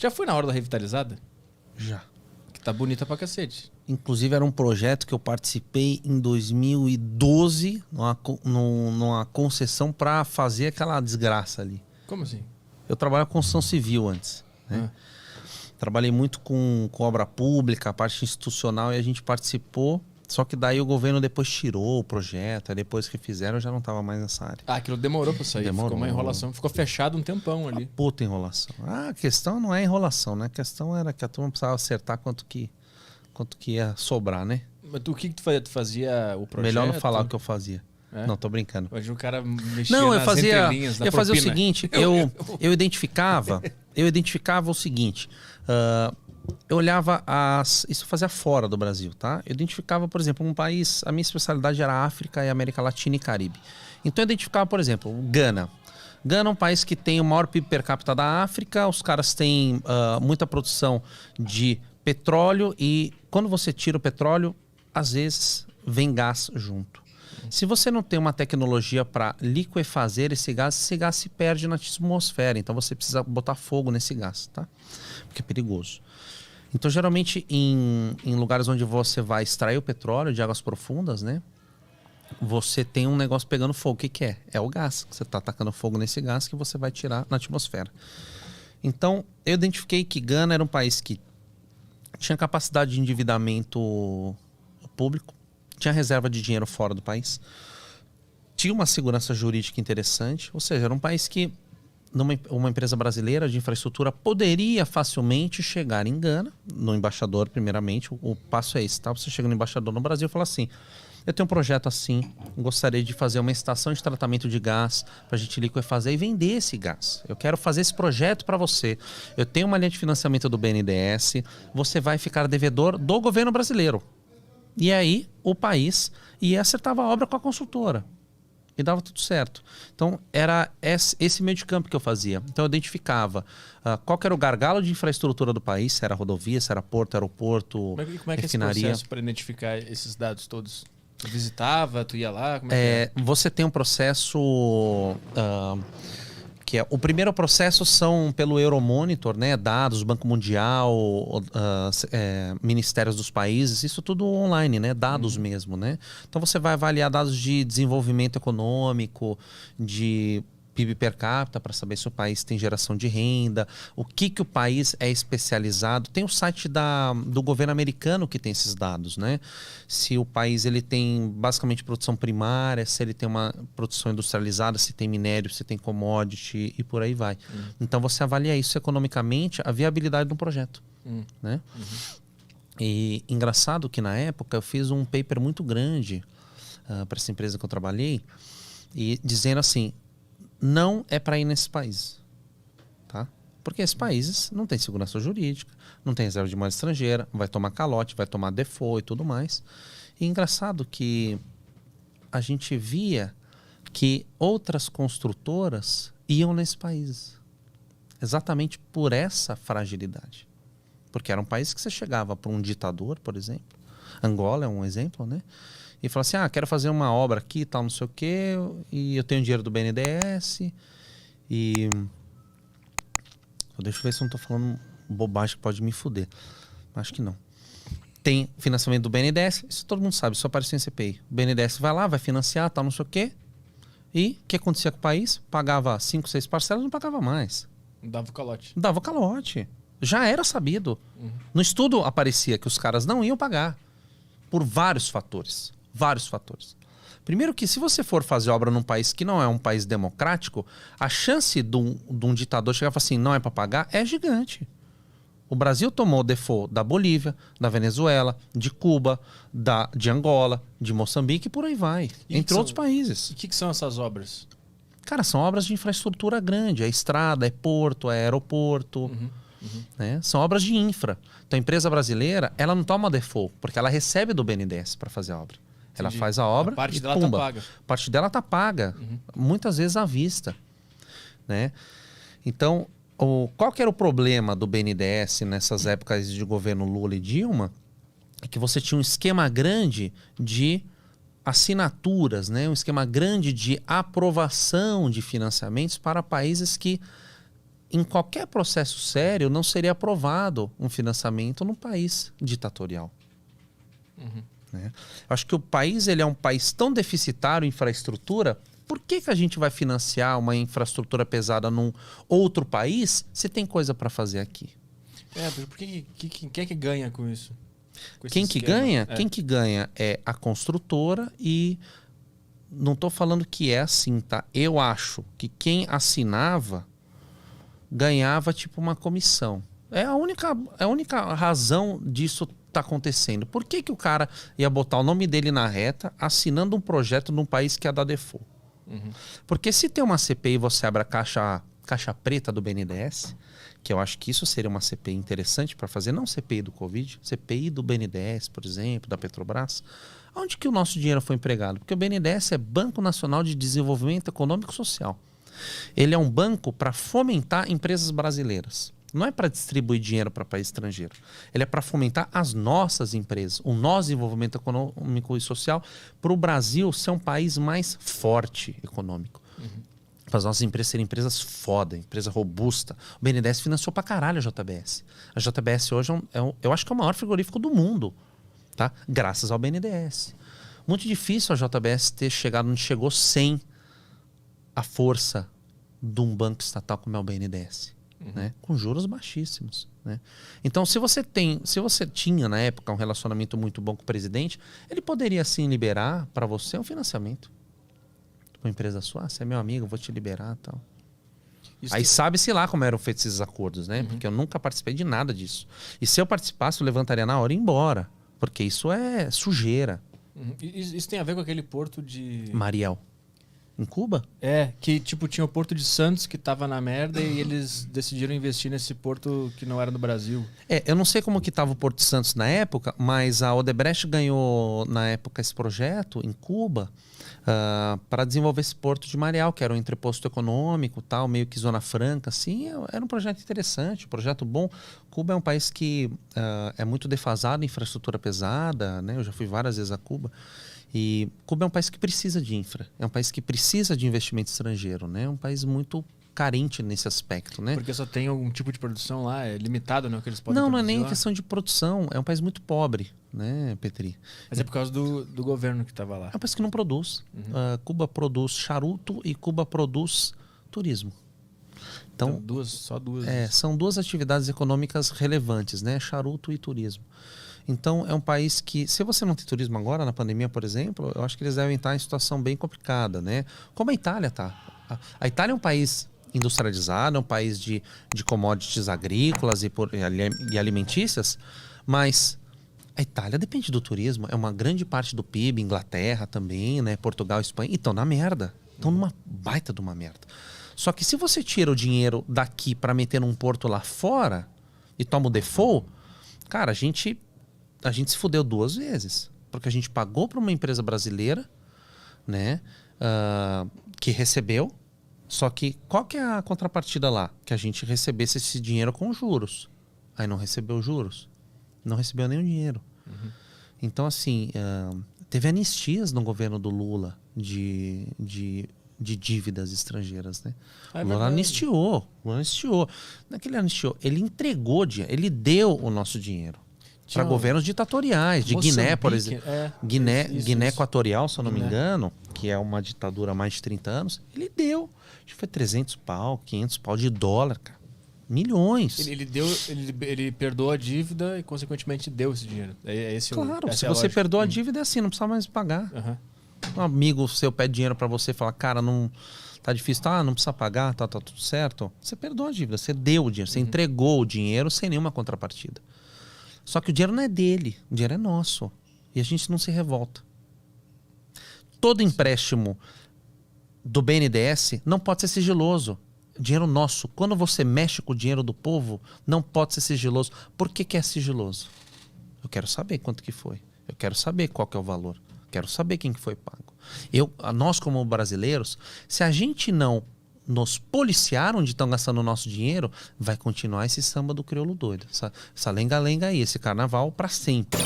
Já foi na hora da revitalizada? Já. Que tá bonita pra cacete. Inclusive era um projeto que eu participei em 2012, numa concessão para fazer aquela desgraça ali. Como assim? Eu trabalhava com construção civil antes, né? Trabalhei muito com obra pública, a parte institucional, e a gente participou. Só que daí o governo depois tirou o projeto, aí depois que fizeram eu já não estava mais nessa área. Ah, aquilo demorou pra sair, Demorou. ficou uma enrolação, ficou fechado um tempão ali. Puta enrolação. A questão não é enrolação, né? A questão era que a turma precisava acertar quanto que ia sobrar, né? Mas o que tu fazia? Tu fazia o projeto? Melhor não falar o que eu fazia. É? Não, tô brincando. Hoje o cara mexia Não, nas entrelinhas da eu fazia o propina. seguinte, eu identificava o seguinte, eu olhava isso eu fazia fora do Brasil, tá? Eu identificava, por exemplo, um país, a minha especialidade era África e América Latina e Caribe. Então eu identificava, por exemplo, Gana. Gana é um país que tem o maior PIB per capita da África, os caras têm muita produção de petróleo e quando você tira o petróleo, às vezes vem gás junto. Se você não tem uma tecnologia para liquefazer esse gás se perde na atmosfera. Então você precisa botar fogo nesse gás, tá? Porque é perigoso. Então, geralmente, em lugares onde você vai extrair o petróleo de águas profundas, né? Você tem um negócio pegando fogo. O que é? É o gás. Você está atacando fogo nesse gás que você vai tirar na atmosfera. Então, eu identifiquei que Gana era um país que tinha capacidade de endividamento público, tinha reserva de dinheiro fora do país, tinha uma segurança jurídica interessante, ou seja, era um país que uma empresa brasileira de infraestrutura poderia facilmente chegar em Gana, no embaixador primeiramente, o passo é esse, tá? Você chega no embaixador no Brasil e fala assim, eu tenho um projeto assim, gostaria de fazer uma estação de tratamento de gás para a gente liquefazer e vender esse gás. Eu quero fazer esse projeto para você. Eu tenho uma linha de financiamento do BNDES, você vai ficar devedor do governo brasileiro. E aí o país ia acertava a obra com a consultora. E dava tudo certo. Então era esse meio de campo que eu fazia. Então eu identificava qual que era o gargalo de infraestrutura do país, se era rodovia, se era porto, aeroporto, como é que é esse refinaria. processo para identificar esses dados todos? Tu visitava, tu ia lá? Como Você tem um processo... o primeiro processo são pelo Euromonitor, né? Dados, Banco Mundial, ministérios dos países, isso tudo online, né? Dados mesmo, né? Então você vai avaliar dados de desenvolvimento econômico, de PIB per capita, para saber se o país tem geração de renda, o que o país é especializado. Tem o site do governo americano que tem esses dados, né? Se o país ele tem basicamente produção primária, se ele tem uma produção industrializada, se tem minério, se tem commodity e por aí vai. Então você avalia isso economicamente, a viabilidade de um projeto, né? E engraçado que na época eu fiz um paper muito grande para essa empresa que eu trabalhei e dizendo assim, não é para ir nesses países, tá? Porque esses países não têm segurança jurídica, não tem reserva de moeda estrangeira, vai tomar calote, vai tomar default e tudo mais. E engraçado que a gente via que outras construtoras iam nesses países, exatamente por essa fragilidade. Porque era um país que você chegava para um ditador, por exemplo, Angola é um exemplo, né? E fala assim, quero fazer uma obra aqui, tal, não sei o quê, e eu tenho dinheiro do BNDES, e... Deixa eu ver se eu não estou falando bobagem que pode me fuder. Acho que não. Tem financiamento do BNDES, isso todo mundo sabe, só apareceu em CPI. O BNDES vai lá, vai financiar, tal, não sei o quê, e o que acontecia com o país? Pagava 5, 6 parcelas, não pagava mais. Dava o calote. Dava o calote. Já era sabido. No estudo aparecia que os caras não iam pagar, por vários fatores. Vários fatores. Primeiro que se você for fazer obra num país que não é um país democrático, a chance de um ditador chegar e falar assim, não é para pagar, é gigante. O Brasil tomou default da Bolívia, da Venezuela, de Cuba, de Angola, de Moçambique e por aí vai. Entre outros países. E o que são essas obras? Cara, são obras de infraestrutura grande. É estrada, é porto, é aeroporto. Né? São obras de infra. Então a empresa brasileira, ela não toma default, porque ela recebe do BNDES para fazer a obra. Ela faz a obra parte e dela pumba. tá paga. A parte dela tá paga. Muitas vezes à vista. Né? Então, qual que era o problema do BNDES nessas épocas de governo Lula e Dilma? É que você tinha um esquema grande de assinaturas, né? Um esquema grande de aprovação de financiamentos para países que em qualquer processo sério não seria aprovado um financiamento num país ditatorial. Né? Eu acho que o país ele é um país tão deficitário em infraestrutura. Por que a gente vai financiar uma infraestrutura pesada num outro país se tem coisa para fazer aqui? Quem é que ganha com isso? Com esse Quem que esquema? ganha? Quem que ganha é a construtora e não estou falando que é assim, tá? Eu acho que quem assinava ganhava tipo uma comissão. É a única razão disso tá acontecendo. Por que o cara ia botar o nome dele na reta assinando um projeto num país que ia dar default? Porque se tem uma CPI e você abre a caixa preta do BNDES, que eu acho que isso seria uma CPI interessante para fazer, não CPI do Covid, CPI do BNDES, por exemplo, da Petrobras. Onde que o nosso dinheiro foi empregado? Porque o BNDES é Banco Nacional de Desenvolvimento Econômico e Social. Ele é um banco para fomentar empresas brasileiras. Não é para distribuir dinheiro para país estrangeiro. Ele é para fomentar as nossas empresas, o nosso desenvolvimento econômico e social, para o Brasil ser um país mais forte econômico. Para as nossas empresas serem empresas foda, empresa robusta. O BNDES financiou para caralho a JBS. A JBS hoje eu acho que é o maior frigorífico do mundo, tá? Graças ao BNDES. Muito difícil a JBS ter chegado onde chegou sem a força de um banco estatal como é o BNDES. Né? Com juros baixíssimos. Né? Então, se você tinha na época um relacionamento muito bom com o presidente, ele poderia sim liberar para você um financiamento. Uma empresa sua, você é meu amigo, eu vou te liberar tal. Aí sabe-se lá como eram feitos esses acordos, né? Porque eu nunca participei de nada disso. E se eu participasse, eu levantaria na hora e ia embora. Porque isso é sujeira. Isso tem a ver com aquele porto de... Mariel. Em Cuba? Que tipo tinha o Porto de Santos que tava na merda e eles decidiram investir nesse porto que não era no Brasil. Eu não sei como que tava o Porto de Santos na época, mas a Odebrecht ganhou na época esse projeto em Cuba para desenvolver esse porto de Mariel, que era um entreposto econômico, tal, meio que zona franca, assim. Era um projeto interessante, um projeto bom. Cuba é um país que é muito defasado em infraestrutura pesada, né? Eu já fui várias vezes a Cuba. E Cuba é um país que precisa de infra, é um país que precisa de investimento estrangeiro, né? É um país muito carente nesse aspecto, né? Porque só tem algum tipo de produção lá, é limitado, né? O que eles podem Não produzir é nem lá. questão de produção, é um país muito pobre, né, Petri? Mas é por causa do governo que estava lá. É um país que não produz. Cuba produz charuto e Cuba produz turismo. Então só duas. São duas atividades econômicas relevantes, né? Charuto e turismo. Então, é um país que, se você não tem turismo agora, na pandemia, por exemplo, eu acho que eles devem estar em situação bem complicada, né? Como a Itália está. A Itália é um país industrializado, é um país de commodities agrícolas e alimentícias, mas a Itália depende do turismo, é uma grande parte do PIB, Inglaterra também, né? Portugal, Espanha, e estão na merda. Estão numa baita de uma merda. Só que se você tira o dinheiro daqui para meter num porto lá fora e toma o default, cara, a gente se fudeu 2 vezes. Porque a gente pagou para uma empresa brasileira, né, que recebeu. Só que qual que é a contrapartida lá? Que a gente recebesse esse dinheiro com juros. Aí não recebeu juros. Não recebeu nenhum dinheiro. Então, assim, teve anistias no governo do Lula de dívidas estrangeiras, né? O Lula anistiou. Não é que ele anistiou. Ele entregou dinheiro. Ele deu o nosso dinheiro para governos ditatoriais, de Guiné, por exemplo. Guiné Equatorial, se eu não me engano, que é uma ditadura há mais de 30 anos, ele deu. Acho que foi 300 pau, 500 pau de dólar, cara. Milhões. Ele perdoou a dívida e, consequentemente, deu esse dinheiro. Claro, se você perdoa a dívida, é assim, não precisa mais pagar. Um amigo seu pede dinheiro para você e fala, cara, não... Tá difícil, não precisa pagar, tá tudo certo. Você perdoa a dívida, você deu o dinheiro, você entregou o dinheiro sem nenhuma contrapartida. Só que o dinheiro não é dele, o dinheiro é nosso. E a gente não se revolta. Todo empréstimo do BNDES não pode ser sigiloso. Dinheiro nosso. Quando você mexe com o dinheiro do povo, não pode ser sigiloso. Por que é sigiloso? Eu quero saber quanto que foi. Eu quero saber qual que é o valor. Eu quero saber quem que foi pago. Nós, como brasileiros, se a gente não nos policiar onde estão gastando o nosso dinheiro, vai continuar esse samba do crioulo doido. Essa lenga-lenga aí, esse carnaval para sempre.